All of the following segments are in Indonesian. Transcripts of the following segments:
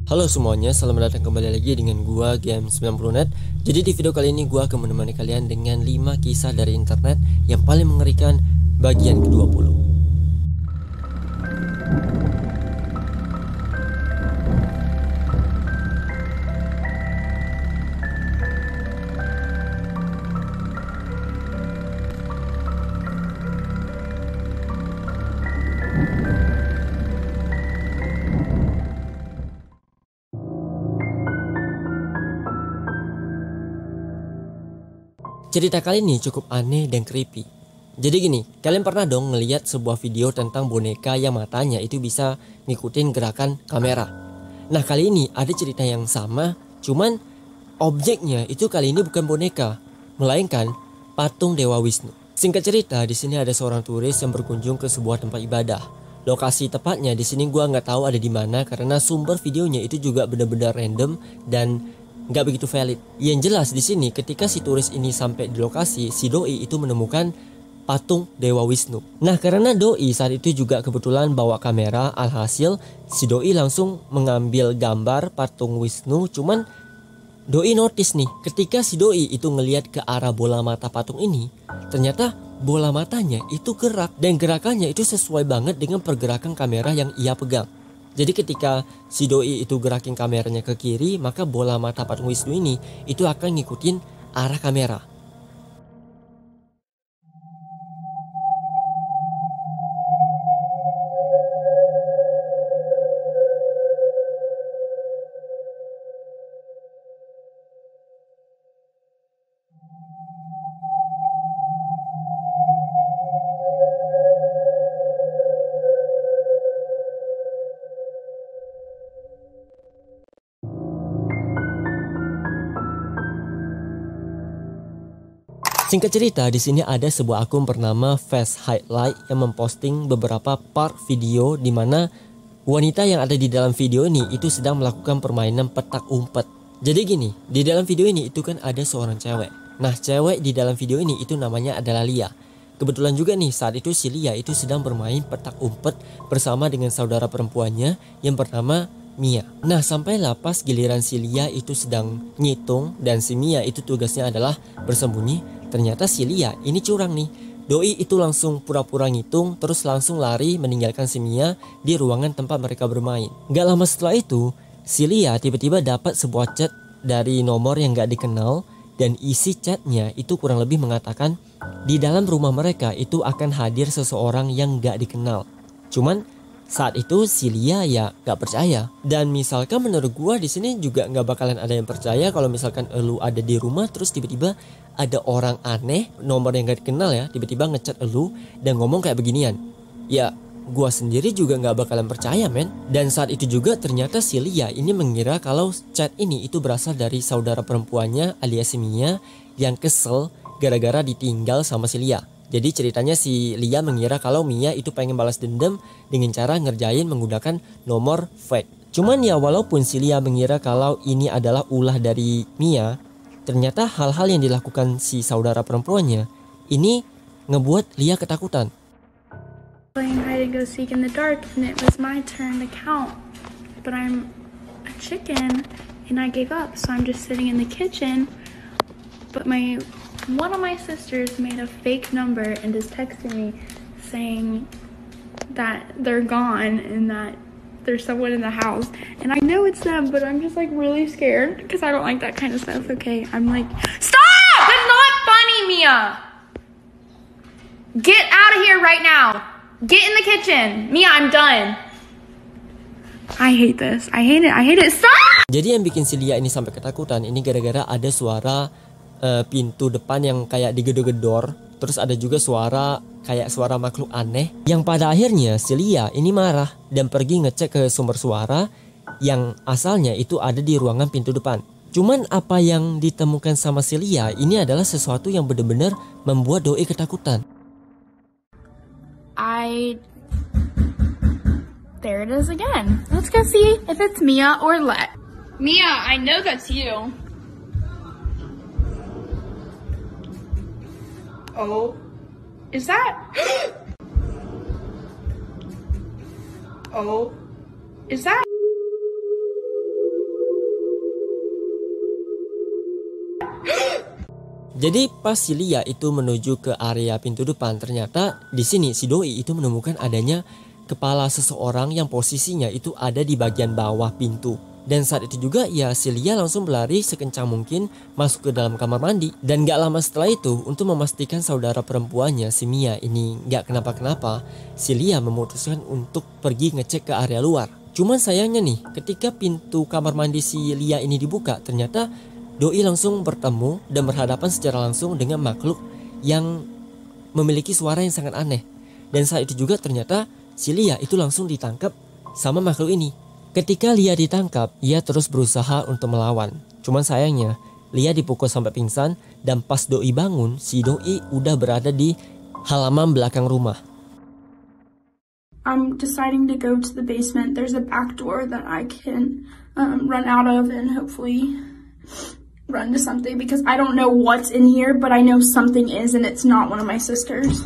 Halo semuanya, selamat datang kembali lagi dengan gua Game90net. Jadi di video kali ini gua akan menemani kalian dengan 5 kisah dari internet yang paling mengerikan bagian ke-20. Cerita kali ini cukup aneh dan creepy. Jadi gini, kalian pernah dong ngeliat sebuah video tentang boneka yang matanya itu bisa ngikutin gerakan kamera. Nah kali ini ada cerita yang sama, cuman objeknya itu kali ini bukan boneka, melainkan patung Dewa Wisnu. Singkat cerita, di sini ada seorang turis yang berkunjung ke sebuah tempat ibadah. Lokasi tepatnya di sini gua nggak tahu ada di mana karena sumber videonya itu juga benar-benar random dan nggak begitu valid. Yang jelas di sini ketika si turis ini sampai di lokasi, si doi itu menemukan patung Dewa Wisnu. Nah karena doi saat itu juga kebetulan bawa kamera, alhasil si doi langsung mengambil gambar patung Wisnu. Cuman doi notice nih, ketika si doi itu ngelihat ke arah bola mata patung ini, ternyata bola matanya itu gerak dan gerakannya itu sesuai banget dengan pergerakan kamera yang ia pegang. Jadi ketika si doi itu gerakin kameranya ke kiri, maka bola mata patung Wisnu ini itu akan ngikutin arah kamera. Singkat cerita, di sini ada sebuah akun bernama Face Highlight yang memposting beberapa part video di mana wanita yang ada di dalam video ini itu sedang melakukan permainan petak umpet. Jadi gini, di dalam video ini itu kan ada seorang cewek. Nah, cewek di dalam video ini itu namanya adalah Lia. Kebetulan juga nih saat itu si Lia itu sedang bermain petak umpet bersama dengan saudara perempuannya yang bernama Mia. Nah sampailah pas giliran si Lia itu sedang ngitung dan si Mia itu tugasnya adalah bersembunyi. Ternyata si Lia ini curang nih. Doi itu langsung pura-pura ngitung terus langsung lari meninggalkan si Mia di ruangan tempat mereka bermain. Gak lama setelah itu si Lia tiba-tiba dapat sebuah chat dari nomor yang gak dikenal. Dan isi chatnya itu kurang lebih mengatakan di dalam rumah mereka itu akan hadir seseorang yang gak dikenal. Cuman saat itu si Lia ya gak percaya. Dan misalkan menurut gua di sini juga gak bakalan ada yang percaya kalau misalkan elu ada di rumah terus tiba-tiba ada orang aneh nomor yang gak dikenal ya tiba-tiba ngechat elu dan ngomong kayak beginian. Ya gua sendiri juga gak bakalan percaya men. Dan saat itu juga ternyata si Lia ini mengira kalau chat ini itu berasal dari saudara perempuannya alias si Mia yang kesel gara-gara ditinggal sama si Lia. Jadi ceritanya si Lia mengira kalau Mia itu pengen balas dendam dengan cara ngerjain menggunakan nomor fake. Cuman ya walaupun si Lia mengira kalau ini adalah ulah dari Mia, ternyata hal-hal yang dilakukan si saudara perempuannya ini ngebuat Lia ketakutan. Playing hide and go seek in the dark and it was my turn to count. But I'm a chicken and I gave up, so I'm just sitting in the kitchen. But one of my sisters made a fake number and is texting me saying that they're gone and that there's someone in the house. And I know it's them, but I'm just like really scared because I don't like that kind of stuff. Okay, I'm like, stop! That's not funny, Mia! Get out of here right now! Get in the kitchen! Mia, I'm done! I hate this. I hate it. Stop! Jadi yang bikin si Lia ini sampai ketakutan ini gara-gara ada suara pintu depan yang kayak digedor-gedor. Terus ada juga kayak suara makhluk aneh. Yang pada akhirnya si Lia ini marah dan pergi ngecek ke sumber suara yang asalnya itu ada di ruangan pintu depan. Cuman apa yang ditemukan sama si Lia ini adalah sesuatu yang benar-benar membuat doi ketakutan. There it is again. Let's go see if it's Mia or Let. Mia, I know that's you. Oh, is that? Oh, is that? Jadi pas si Lia itu menuju ke area pintu depan, ternyata di sini si doi itu menemukan adanya kepala seseorang yang posisinya itu ada di bagian bawah pintu. Dan saat itu juga ya si Lia langsung berlari sekencang mungkin masuk ke dalam kamar mandi. Dan gak lama setelah itu, untuk memastikan saudara perempuannya si Mia ini gak kenapa-kenapa, si Lia memutuskan untuk pergi ngecek ke area luar. Cuman sayangnya nih, ketika pintu kamar mandi si Lia ini dibuka, ternyata doi langsung bertemu dan berhadapan secara langsung dengan makhluk yang memiliki suara yang sangat aneh. Dan saat itu juga ternyata si Lia itu langsung ditangkap sama makhluk ini. Ketika Lia ditangkap, ia terus berusaha untuk melawan. Cuman sayangnya Lia dipukul sampai pingsan, dan pas doi bangun, si doi udah berada di halaman belakang rumah. I'm deciding to go to the basement. There's a back door that I can run out of and hopefully run to something, because I don't know what's in here, but I know something is, and it's not one of my sisters.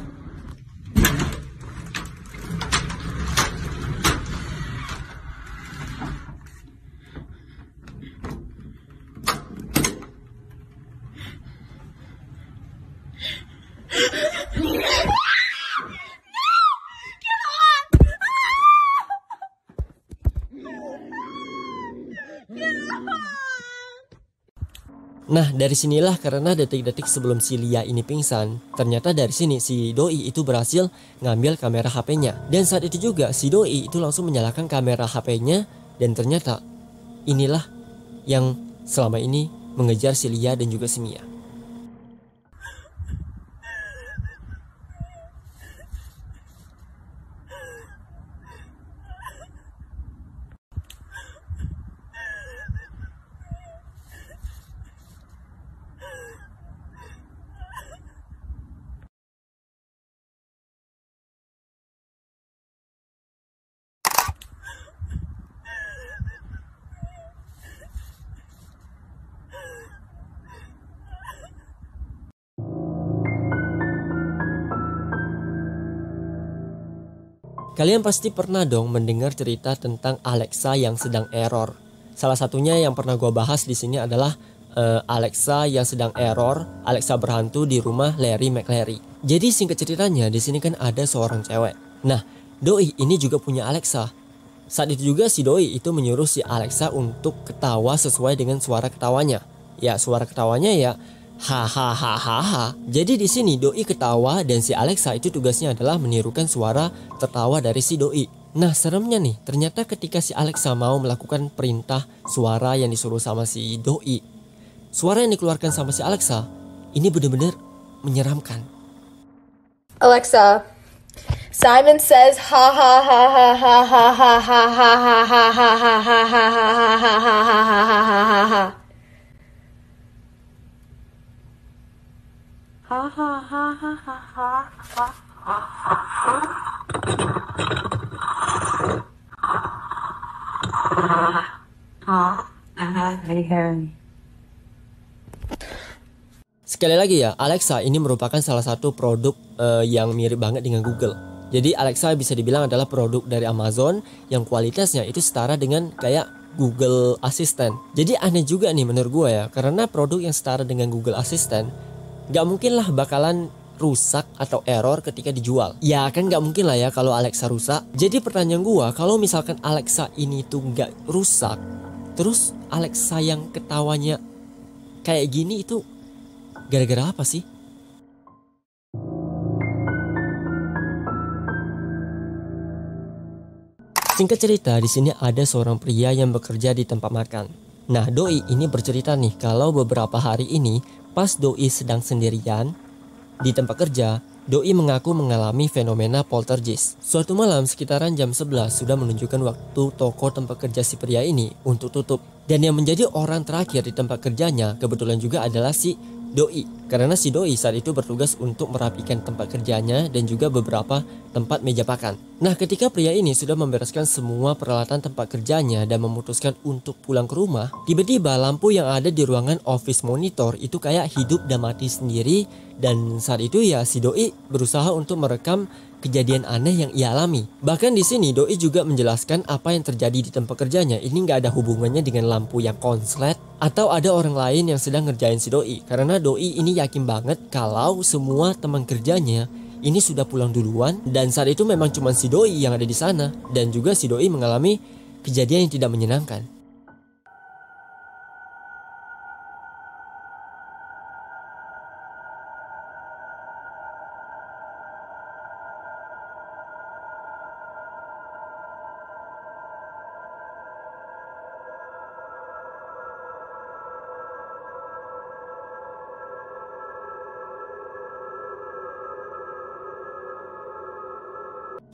Nah, dari sinilah karena detik-detik sebelum si Lia ini pingsan, ternyata dari sini si doi itu berhasil ngambil kamera HP-nya. Dan saat itu juga si doi itu langsung menyalakan kamera HP-nya, dan ternyata inilah yang selama ini mengejar si Lia dan juga si Mia. Kalian pasti pernah dong mendengar cerita tentang Alexa yang sedang error. Salah satunya yang pernah gue bahas di sini adalah Alexa yang sedang error, Alexa berhantu di rumah Larry McLary. Jadi singkat ceritanya di sini kan ada seorang cewek. Nah, doi ini juga punya Alexa. Saat itu juga si doi itu menyuruh si Alexa untuk ketawa sesuai dengan suara ketawanya. Ya, suara ketawanya ya hahaha. Jadi di sini doi ketawa dan si Alexa itu tugasnya adalah menirukan suara tertawa dari si doi. Nah, seremnya nih, ternyata ketika si Alexa mau melakukan perintah suara yang disuruh sama si doi, suara yang dikeluarkan sama si Alexa ini benar-benar menyeramkan. Alexa, Simon says ha ha ha ha ha ha ha ha ha ha ha ha ha ha ha ha ha ha ha. Ha ha ha ha ha ha Sekali lagi ya, Alexa ini merupakan salah satu produk yang mirip banget dengan Google. Jadi Alexa bisa dibilang adalah produk dari Amazon yang kualitasnya itu setara dengan kayak Google Assistant. Jadi aneh juga nih menurut gue ya, karena produk yang setara dengan Google Assistant gak mungkin lah bakalan rusak atau error ketika dijual. Ya kan gak mungkin lah ya kalau Alexa rusak. Jadi pertanyaan gua, kalau misalkan Alexa ini tuh gak rusak, terus Alexa yang ketawanya kayak gini itu gara-gara apa sih? Singkat cerita, di sini ada seorang pria yang bekerja di tempat makan. Nah, doi ini bercerita nih kalau beberapa hari ini pas doi sedang sendirian di tempat kerja, doi mengaku mengalami fenomena poltergeist. Suatu malam sekitaran jam 11 sudah menunjukkan waktu toko tempat kerja si pria ini untuk tutup. Dan yang menjadi orang terakhir di tempat kerjanya kebetulan juga adalah si doi. Karena si doi saat itu bertugas untuk merapikan tempat kerjanya dan juga beberapa tempat meja makan. Nah, ketika pria ini sudah membereskan semua peralatan tempat kerjanya dan memutuskan untuk pulang ke rumah, tiba-tiba lampu yang ada di ruangan office monitor itu kayak hidup dan mati sendiri. Dan saat itu ya si doi berusaha untuk merekam kejadian aneh yang ia alami. Bahkan di sini doi juga menjelaskan apa yang terjadi di tempat kerjanya ini nggak ada hubungannya dengan lampu yang konslet atau ada orang lain yang sedang ngerjain si doi. Karena doi ini yakin banget kalau semua teman kerjanya ini sudah pulang duluan dan saat itu memang cuma si doi yang ada di sana dan juga si doi mengalami kejadian yang tidak menyenangkan.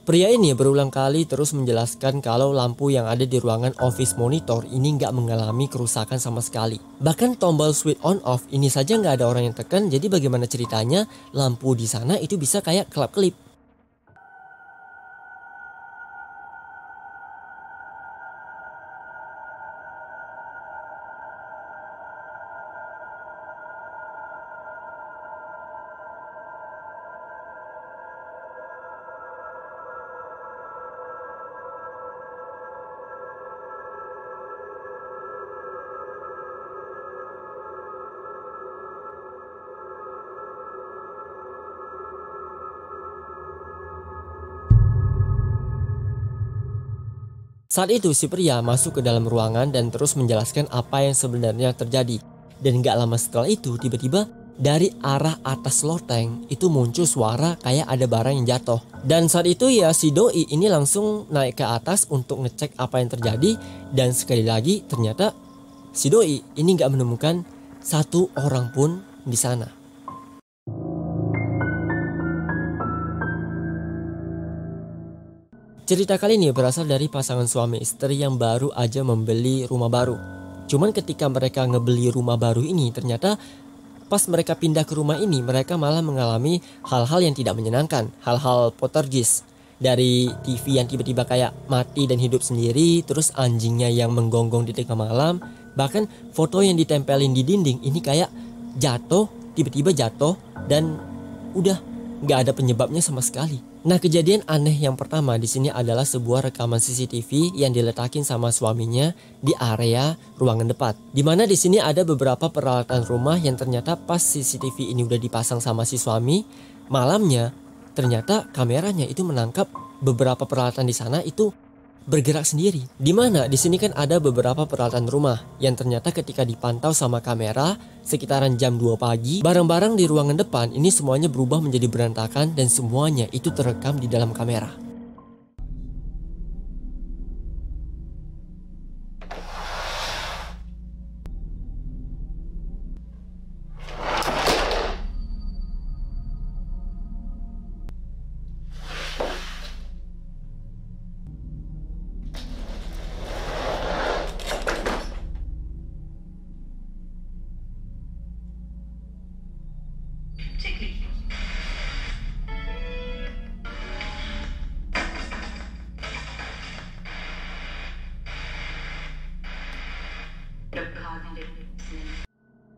Pria ini berulang kali terus menjelaskan kalau lampu yang ada di ruangan office monitor ini nggak mengalami kerusakan sama sekali. Bahkan tombol switch on off ini saja nggak ada orang yang tekan, jadi bagaimana ceritanya lampu di sana itu bisa kayak kelap-kelip. Saat itu si pria masuk ke dalam ruangan dan terus menjelaskan apa yang sebenarnya terjadi. Dan gak lama setelah itu tiba-tiba dari arah atas loteng itu muncul suara kayak ada barang yang jatuh. Dan saat itu ya si doi ini langsung naik ke atas untuk ngecek apa yang terjadi. Dan sekali lagi ternyata si doi ini gak menemukan satu orang pun di sana. Cerita kali ini berasal dari pasangan suami istri yang baru aja membeli rumah baru. Cuman ketika mereka ngebeli rumah baru ini ternyata pas mereka pindah ke rumah ini mereka malah mengalami hal-hal yang tidak menyenangkan. Hal-hal poltergeist. Dari TV yang tiba-tiba kayak mati dan hidup sendiri. Terus anjingnya yang menggonggong di tengah malam. Bahkan foto yang ditempelin di dinding ini kayak jatuh, tiba-tiba jatuh dan udah gak ada penyebabnya sama sekali. Nah, kejadian aneh yang pertama di sini adalah sebuah rekaman CCTV yang diletakin sama suaminya di area ruangan depan. Dimana di sini ada beberapa peralatan rumah yang ternyata pas CCTV ini udah dipasang sama si suami, malamnya ternyata kameranya itu menangkap beberapa peralatan di sana itu bergerak sendiri. Dimana di sini kan ada beberapa peralatan rumah yang ternyata ketika dipantau sama kamera sekitaran jam 2 pagi, barang-barang di ruangan depan ini semuanya berubah menjadi berantakan dan semuanya itu terekam di dalam kamera.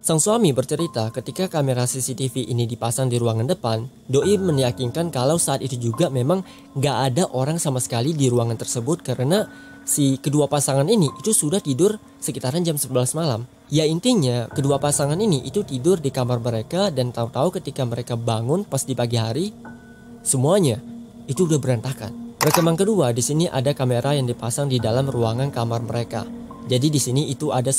Sang suami bercerita ketika kamera CCTV ini dipasang di ruangan depan, doi meyakinkan kalau saat itu juga memang gak ada orang sama sekali di ruangan tersebut karena si kedua pasangan ini itu sudah tidur sekitaran jam 11 malam. Ya intinya kedua pasangan ini itu tidur di kamar mereka dan tahu-tahu ketika mereka bangun pas di pagi hari semuanya itu udah berantakan. Rekaman kedua di sini ada kamera yang dipasang di dalam ruangan kamar mereka. Jadi di sini itu ada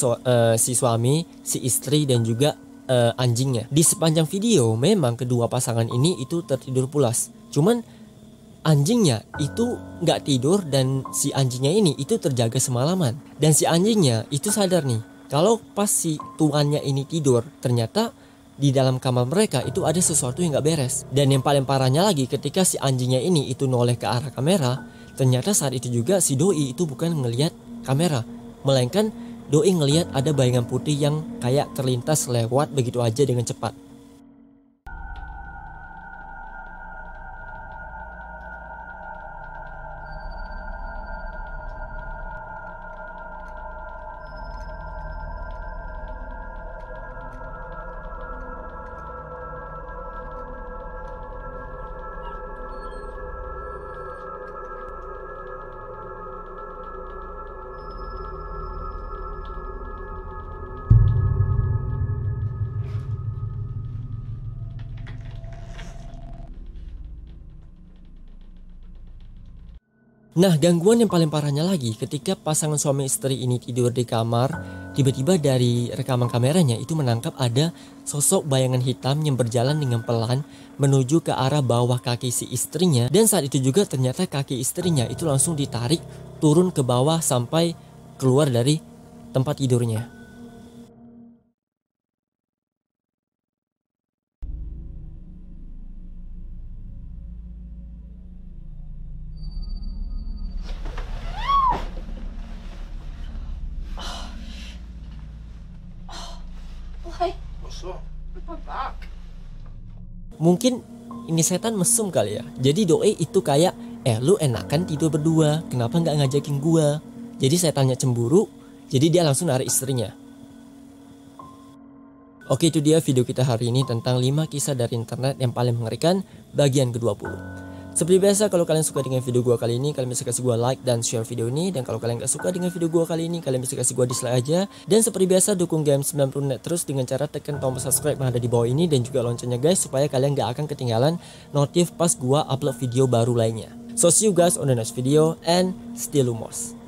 si suami, si istri dan juga anjingnya. Di sepanjang video memang kedua pasangan ini itu tertidur pulas. Cuman anjingnya itu nggak tidur dan si anjingnya ini itu terjaga semalaman. Dan si anjingnya itu sadar nih kalau pas si tuannya ini tidur ternyata di dalam kamar mereka itu ada sesuatu yang nggak beres. Dan yang paling parahnya lagi ketika si anjingnya ini itu noleh ke arah kamera, ternyata saat itu juga si doi itu bukan ngelihat kamera, melainkan doi ngelihat ada bayangan putih yang kayak terlintas lewat begitu aja dengan cepat. Nah, gangguan yang paling parahnya lagi ketika pasangan suami istri ini tidur di kamar, tiba-tiba dari rekaman kameranya itu menangkap ada sosok bayangan hitam yang berjalan dengan pelan menuju ke arah bawah kaki si istrinya. Dan saat itu juga ternyata kaki istrinya itu langsung ditarik turun ke bawah sampai keluar dari tempat tidurnya. Mungkin ini setan mesum kali ya. Jadi doi itu kayak, lu enakan tidur berdua, kenapa nggak ngajakin gua? Jadi setannya cemburu, jadi dia langsung narik istrinya. Oke, itu dia video kita hari ini tentang 5 kisah dari internet yang paling mengerikan bagian ke-20. Seperti biasa, kalau kalian suka dengan video gua kali ini, kalian bisa kasih gua like dan share video ini. Dan kalau kalian gak suka dengan video gua kali ini, kalian bisa kasih gua dislike aja. Dan seperti biasa, dukung Game 90 Net terus dengan cara tekan tombol subscribe yang ada di bawah ini dan juga loncengnya guys, supaya kalian gak akan ketinggalan notif pas gua upload video baru lainnya. So see you guys on the next video and stay lumos.